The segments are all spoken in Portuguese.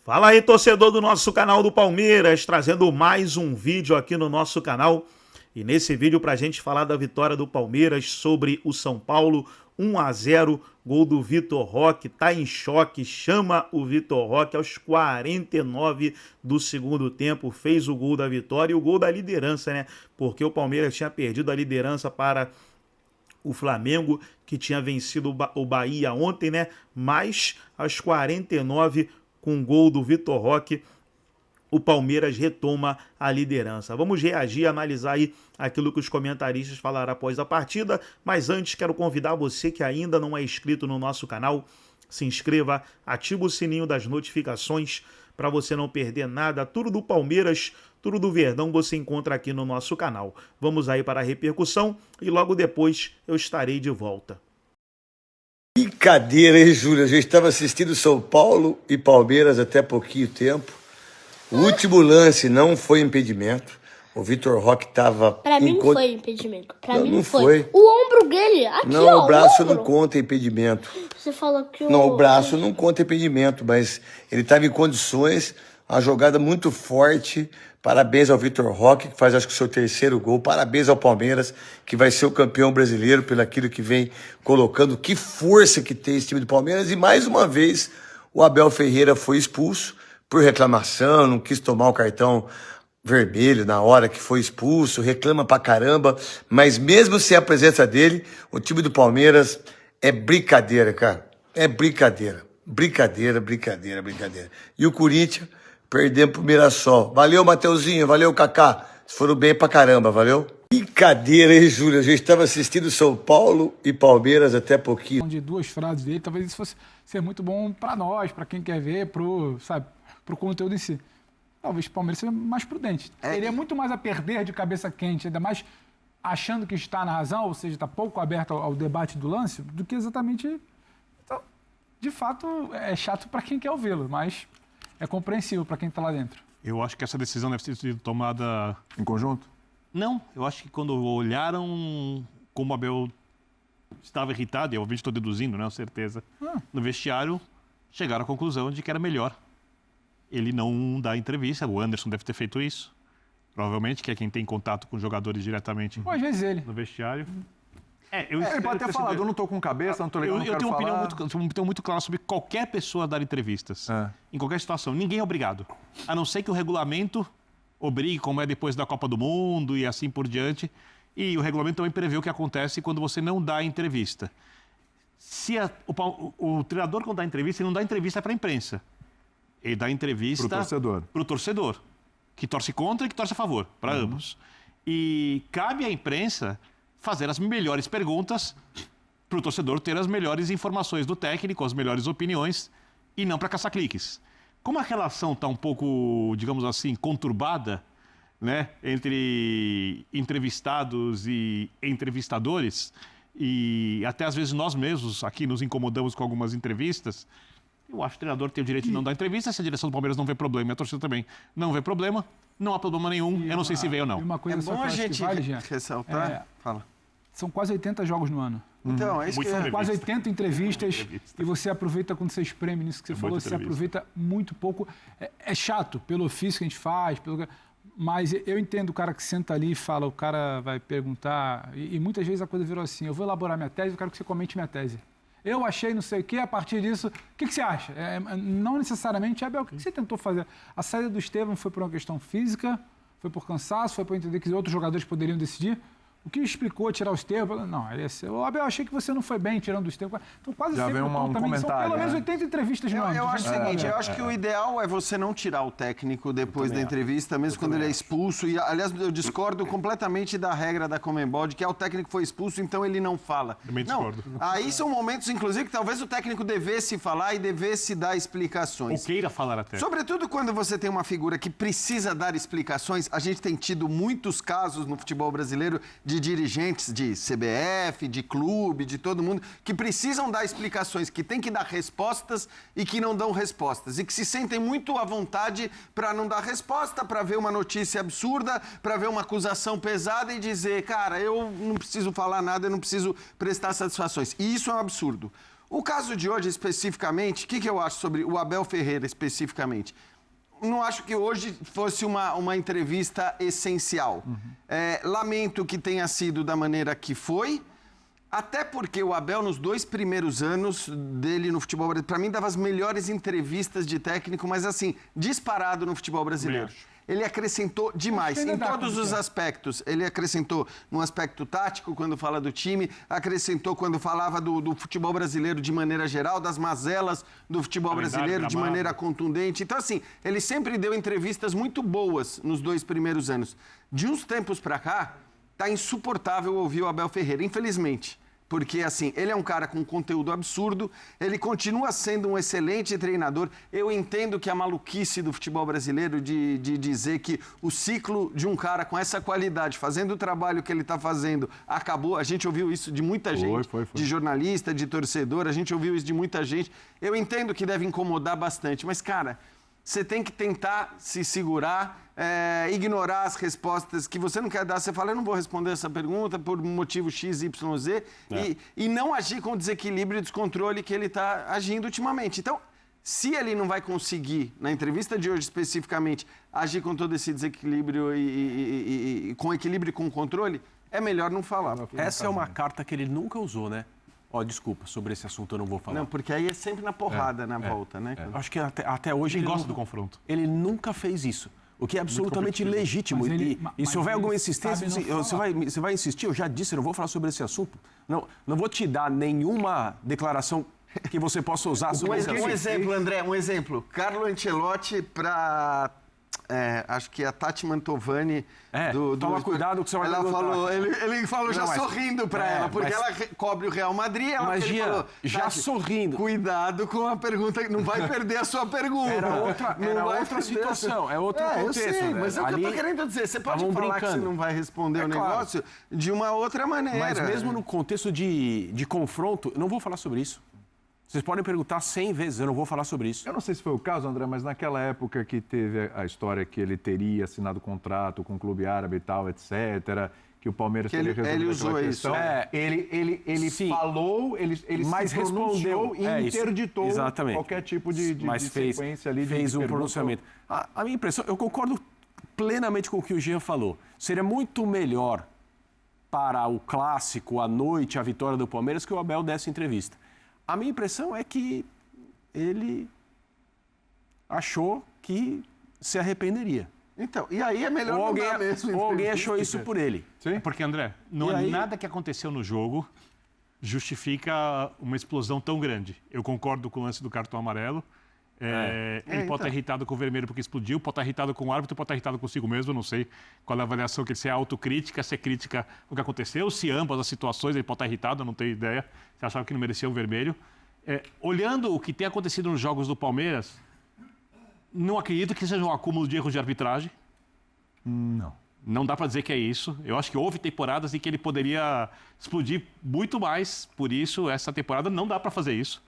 Fala aí, torcedor do nosso canal do Palmeiras, trazendo mais um vídeo aqui no nosso canal. E nesse vídeo pra gente falar da vitória do Palmeiras sobre o São Paulo, 1-0, gol do Vitor Roque, tá em choque, chama o Vitor Roque aos 49 do segundo tempo, fez o gol da vitória e o gol da liderança, né? Porque o Palmeiras tinha perdido a liderança para o Flamengo, que tinha vencido o Bahia ontem, né? Mas aos 49, com o gol do Vitor Roque, o Palmeiras retoma a liderança. Vamos reagir, analisar aí aquilo que os comentaristas falaram após a partida, mas antes quero convidar você que ainda não é inscrito no nosso canal, se inscreva, ativa o sininho das notificações para você não perder nada. Tudo do Palmeiras, tudo do Verdão você encontra aqui no nosso canal. Vamos aí para a repercussão e logo depois eu estarei de volta. Brincadeira, hein, Júlio? A gente estava assistindo São Paulo e Palmeiras até pouquinho tempo. O último lance não foi impedimento. O Vitor Roque estava... Pra mim não foi impedimento. Pra mim não foi. foi. O ombro dele, aqui Não, ó, o braço ombro. não conta impedimento. Você falou que o... Não, o braço não conta impedimento, mas ele estava em condições, uma jogada muito forte. Parabéns ao Vitor Roque, que faz acho que o seu terceiro gol. Parabéns ao Palmeiras, que vai ser o campeão brasileiro pelo aquilo que vem colocando. Que força que tem esse time do Palmeiras. E mais uma vez, o Abel Ferreira foi expulso por reclamação, não quis tomar o cartão vermelho na hora que foi expulso, reclama pra caramba. Mas mesmo sem a presença dele, o time do Palmeiras é brincadeira, cara. É brincadeira. Brincadeira, brincadeira, brincadeira. E o Corinthians perdendo pro Mirassol. Valeu, Mateuzinho. Valeu, Kaká. Vocês foram bem pra caramba, valeu? Brincadeira, hein, Júlio? A gente estava assistindo São Paulo e Palmeiras até pouquinho. De duas frases dele, talvez isso fosse ser muito bom para nós, para quem quer ver, pro conteúdo em si. Talvez o Palmeiras seja mais prudente. Teria muito mais a perder de cabeça quente, ainda mais achando que está na razão, ou seja, está pouco aberto ao debate do lance, do que exatamente... Então, de fato, é chato para quem quer ouvi-lo, mas é compreensível para quem está lá dentro. Eu acho que essa decisão deve ter sido tomada... Em conjunto? Não, eu acho que quando olharam como o Abel estava irritado, e eu estou deduzindo, né, com certeza, no vestiário, chegaram à conclusão de que era melhor ele não dar entrevista. O Anderson deve ter feito isso, provavelmente, que é quem tem contato com os jogadores diretamente Ou às vezes ele. no vestiário. Ele pode ter falado, eu não estou com cabeça, não estou legal, não quero tenho uma falar. opinião muito clara sobre qualquer pessoa dar entrevistas, em qualquer situação. Ninguém é obrigado, a não ser que o regulamento obrigue, como é depois da Copa do Mundo e assim por diante. E o regulamento também prevê o que acontece quando você não dá entrevista. Se o treinador, quando dá entrevista, ele não dá entrevista para a imprensa. Ele dá entrevista para o torcedor, que torce contra e que torce a favor, para ambos. E cabe à imprensa fazer as melhores perguntas para o torcedor ter as melhores informações do técnico, as melhores opiniões, e não para caçar cliques. Como a relação está um pouco, digamos assim, conturbada, né, entre entrevistados e entrevistadores, e até às vezes nós mesmos aqui nos incomodamos com algumas entrevistas, eu acho que o treinador tem o direito de não dar entrevista. Se a direção do Palmeiras não vê problema e a torcida também não vê problema, não há problema nenhum. Eu não sei se veio ou não. Uma coisa só bom que a eu acho gente que vale, Jean, ressaltar. Fala. são quase 80 jogos no ano. Então, é isso que Muita é. Quase 80 entrevistas e você aproveita, quando você espreme nisso que você falou, você aproveita muito pouco. É chato pelo ofício que a gente faz, mas eu entendo o cara que senta ali e fala, o cara vai perguntar, e muitas vezes a coisa virou assim, eu vou elaborar minha tese, eu quero que você comente minha tese. Eu achei não sei o quê, a partir disso, o que você acha? Não necessariamente, Abel, o que você tentou fazer? A saída do Estevão foi por uma questão física, foi por cansaço, foi por entender que outros jogadores poderiam decidir? O que explicou tirar o Estevão? Não, o Abel, achei que você não foi bem tirando o Estevão. Então, quase Já sempre vem um também são comentário, pelo menos né? 80 entrevistas no ano. Eu acho o seguinte, eu acho que o ideal é você não tirar o técnico depois da entrevista, mesmo quando ele é expulso. E, aliás, eu discordo completamente da regra da Conmebol, de que o técnico foi expulso, então ele não fala. Também discordo. Não, aí são momentos, inclusive, que talvez o técnico devesse falar e devesse dar explicações. Ou queira falar até. Sobretudo quando você tem uma figura que precisa dar explicações. A gente tem tido muitos casos no futebol brasileiro de dirigentes de CBF, de clube, de todo mundo, que precisam dar explicações, que tem que dar respostas e que não dão respostas. E que se sentem muito à vontade para não dar resposta, para ver uma notícia absurda, para ver uma acusação pesada e dizer, cara, eu não preciso falar nada, eu não preciso prestar satisfações. E isso é um absurdo. O caso de hoje, especificamente, o que eu acho sobre o Abel Ferreira, especificamente? Não acho que hoje fosse uma entrevista essencial. Lamento que tenha sido da maneira que foi, até porque o Abel, nos 2 primeiros anos dele no futebol brasileiro, para mim, dava as melhores entrevistas de técnico, mas assim, disparado no futebol brasileiro. Ele acrescentou demais, em todos os aspectos. Ele acrescentou no aspecto tático, quando fala do time, acrescentou quando falava do futebol brasileiro de maneira geral, das mazelas do futebol brasileiro de maneira contundente. Então, assim, ele sempre deu entrevistas muito boas nos 2 primeiros anos. De uns tempos para cá, tá insuportável ouvir o Abel Ferreira, infelizmente. Porque, assim, ele é um cara com conteúdo absurdo, ele continua sendo um excelente treinador. Eu entendo que a maluquice do futebol brasileiro de dizer que o ciclo de um cara com essa qualidade, fazendo o trabalho que ele está fazendo, acabou. A gente ouviu isso de muita gente, de jornalista, de torcedor, a gente ouviu isso de muita gente. Eu entendo que deve incomodar bastante, mas, cara, você tem que tentar se segurar, ignorar as respostas que você não quer dar. Você fala, eu não vou responder essa pergunta por motivo X, Y, Z, e não agir com o desequilíbrio e descontrole que ele está agindo ultimamente. Então, se ele não vai conseguir, na entrevista de hoje especificamente, agir com todo esse desequilíbrio e com equilíbrio e com controle, é melhor não falar. Essa é uma carta que ele nunca usou, né? Desculpa, sobre esse assunto eu não vou falar. Não, porque aí é sempre na porrada, na volta, né? Acho que até hoje ele gosta do confronto. Ele nunca fez isso. O que é absolutamente legítimo. E se houver alguma insistência, você vai insistir, eu já disse, eu não vou falar sobre esse assunto. Não vou te dar nenhuma declaração que você possa usar sobre esse assunto. Um exemplo, André, Carlo Ancelotti para... acho que a Tati Mantovani... toma cuidado com o que você vai perguntar. Ele falou já sorrindo para ela, porque ela cobre o Real Madrid. Mas, Gia, falou, já sorrindo. Cuidado com a pergunta, não vai perder a sua pergunta. Era outra situação, é outro contexto. Eu sei, mas é o que eu tô querendo dizer. Você pode falar que você não vai responder o negócio de uma outra maneira. Mas mesmo no contexto de confronto, eu não vou falar sobre isso. Vocês podem perguntar 100 vezes, eu não vou falar sobre isso. Eu não sei se foi o caso, André, mas naquela época que teve a história que ele teria assinado contrato com o clube árabe e tal, etc., que o Palmeiras teria resolvido aquela questão. Ele falou, ele se pronunciou e interditou qualquer tipo de sequência ali. Fez um pronunciamento. A minha impressão, eu concordo plenamente com o que o Jean falou. Seria muito melhor para o clássico, a noite, a vitória do Palmeiras, que o Abel desse entrevista. A minha impressão é que ele achou que se arrependeria. Então, e aí é melhor não dar mesmo. Ou alguém achou isso por ele. Sim. Porque, André, não é nada que aconteceu no jogo justifica uma explosão tão grande. Eu concordo com o lance do cartão amarelo. Ele pode estar irritado com o vermelho porque explodiu, pode estar irritado com o árbitro, pode estar irritado consigo mesmo, não sei qual é a avaliação, que ele se é autocrítica, se é crítica o que aconteceu, se ambas as situações ele pode estar irritado, eu não tenho ideia, se achava que não merecia o vermelho. Olhando o que tem acontecido nos jogos do Palmeiras, não acredito que seja um acúmulo de erros de arbitragem. Não. Não dá para dizer que é isso. Eu acho que houve temporadas em que ele poderia explodir muito mais, por isso essa temporada não dá para fazer isso.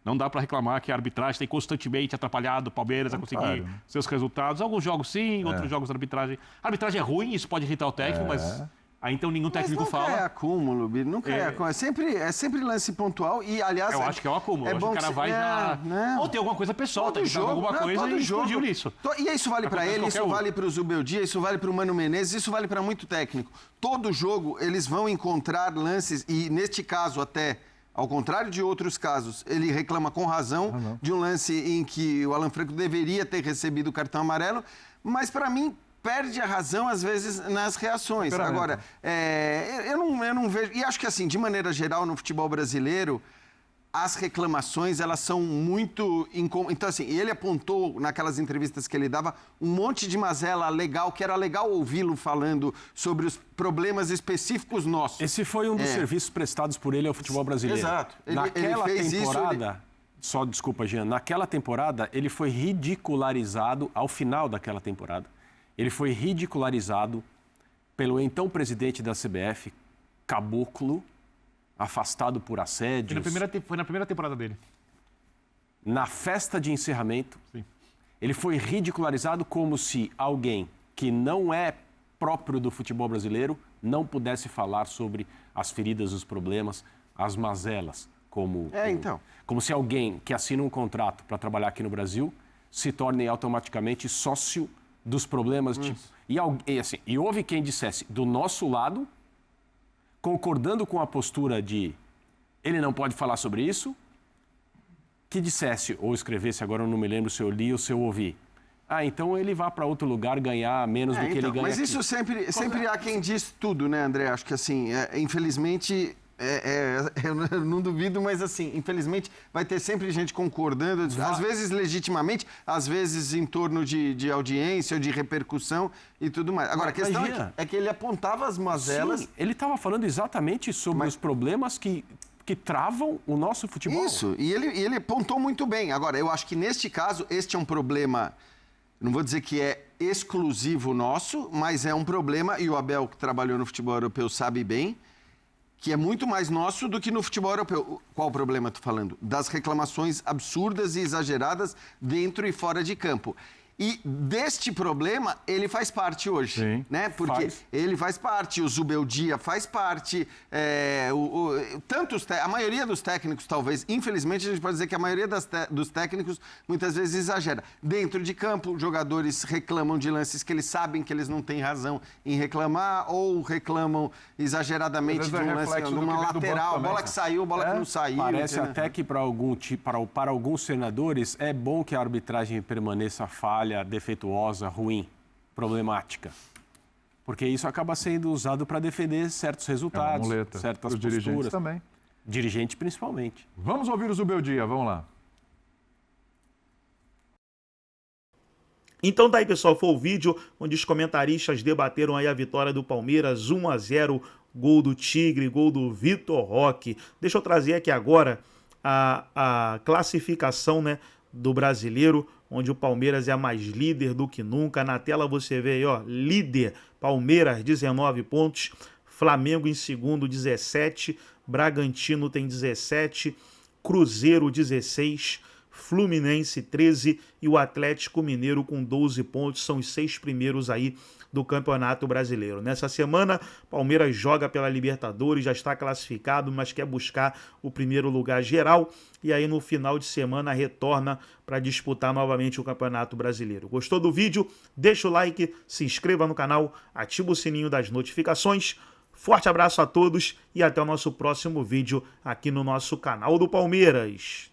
Não dá para reclamar que a arbitragem tem constantemente atrapalhado o Palmeiras a conseguir seus resultados. Alguns jogos sim, outros jogos a arbitragem. A arbitragem é ruim, isso pode irritar o técnico, mas aí então nenhum técnico fala. Nunca é acúmulo, Biro, nunca é acúmulo. É sempre lance pontual e, aliás... Eu acho que é um acúmulo. Eu acho que o cara vai na... Ou tem alguma coisa pessoal, tem alguma coisa e explodiu nisso. E isso vale para ele, isso vale para o Zubeldia, isso vale para o Mano Menezes, isso vale para muito técnico. Todo jogo eles vão encontrar lances, e neste caso até... Ao contrário de outros casos, ele reclama com razão de um lance em que o Alan Franco deveria ter recebido o cartão amarelo, mas, para mim, perde a razão, às vezes, nas reações. Agora, eu não vejo... E acho que, assim, de maneira geral, no futebol brasileiro, as reclamações, elas são muito... Então, assim, ele apontou, naquelas entrevistas que ele dava, um monte de mazela legal, que era legal ouvi-lo falando sobre os problemas específicos nossos. Esse foi um dos serviços prestados por ele ao futebol brasileiro. Exato. Naquela temporada... Só, desculpa, Jean. Naquela temporada, ele foi ridicularizado, ao final daquela temporada, ele foi ridicularizado pelo então presidente da CBF, Caboclo, afastado por assédios. Foi na primeira temporada dele. Na festa de encerramento, ele foi ridicularizado como se alguém que não é próprio do futebol brasileiro não pudesse falar sobre as feridas, os problemas, as mazelas como... Então. Como se alguém que assina um contrato para trabalhar aqui no Brasil se torne automaticamente sócio dos problemas. Tipo, e houve quem dissesse, do nosso lado, concordando com a postura de ele não pode falar sobre isso, que dissesse ou escrevesse, agora eu não me lembro se eu li ou se eu ouvi, então ele vai para outro lugar ganhar menos do que ele ganha Mas aqui. isso sempre há quem diz tudo, né, André? Acho que assim, infelizmente... eu não duvido, mas assim, infelizmente vai ter sempre gente concordando, às vezes legitimamente, às vezes em torno de audiência ou de repercussão e tudo mais. Agora, a questão é que ele apontava as mazelas... Sim, ele estava falando exatamente sobre os problemas que travam o nosso futebol. Isso, e ele apontou muito bem. Agora, eu acho que neste caso, este é um problema, não vou dizer que é exclusivo nosso, mas é um problema, e o Abel, que trabalhou no futebol europeu, sabe bem, que é muito mais nosso do que no futebol europeu. Qual o problema, estou falando? Das reclamações absurdas e exageradas dentro e fora de campo. E deste problema, ele faz parte hoje, Sim, né? Porque ele faz parte, o Zubeldia faz parte, a maioria dos técnicos, talvez, infelizmente, a gente pode dizer que a maioria dos técnicos muitas vezes exagera. Dentro de campo, jogadores reclamam de lances que eles sabem que eles não têm razão em reclamar, ou reclamam exageradamente de um lance, de uma lateral, bola que saiu, bola que não saiu. Parece até que para alguns senadores é bom que a arbitragem permaneça falha, defeituosa, ruim, problemática. Porque isso acaba sendo usado para defender certos resultados, certas posturas. Dirigentes também. Dirigente principalmente. Vamos ouvir o Zubeldia, vamos lá. Então tá aí, pessoal, foi o vídeo onde os comentaristas debateram aí a vitória do Palmeiras, 1-0, gol do Tigre, gol do Vitor Roque. Deixa eu trazer aqui agora a classificação, né, do brasileiro, onde o Palmeiras é mais líder do que nunca. Na tela você vê aí, ó, líder, Palmeiras, 19 pontos, Flamengo em segundo, 17, Bragantino tem 17, Cruzeiro, 16, Fluminense, 13 e o Atlético Mineiro com 12 pontos, são os 6 primeiros aí do Campeonato Brasileiro. Nessa semana, Palmeiras joga pela Libertadores, já está classificado, mas quer buscar o primeiro lugar geral e aí no final de semana retorna para disputar novamente o Campeonato Brasileiro. Gostou do vídeo? Deixa o like, se inscreva no canal, ativa o sininho das notificações. Forte abraço a todos e até o nosso próximo vídeo aqui no nosso canal do Palmeiras.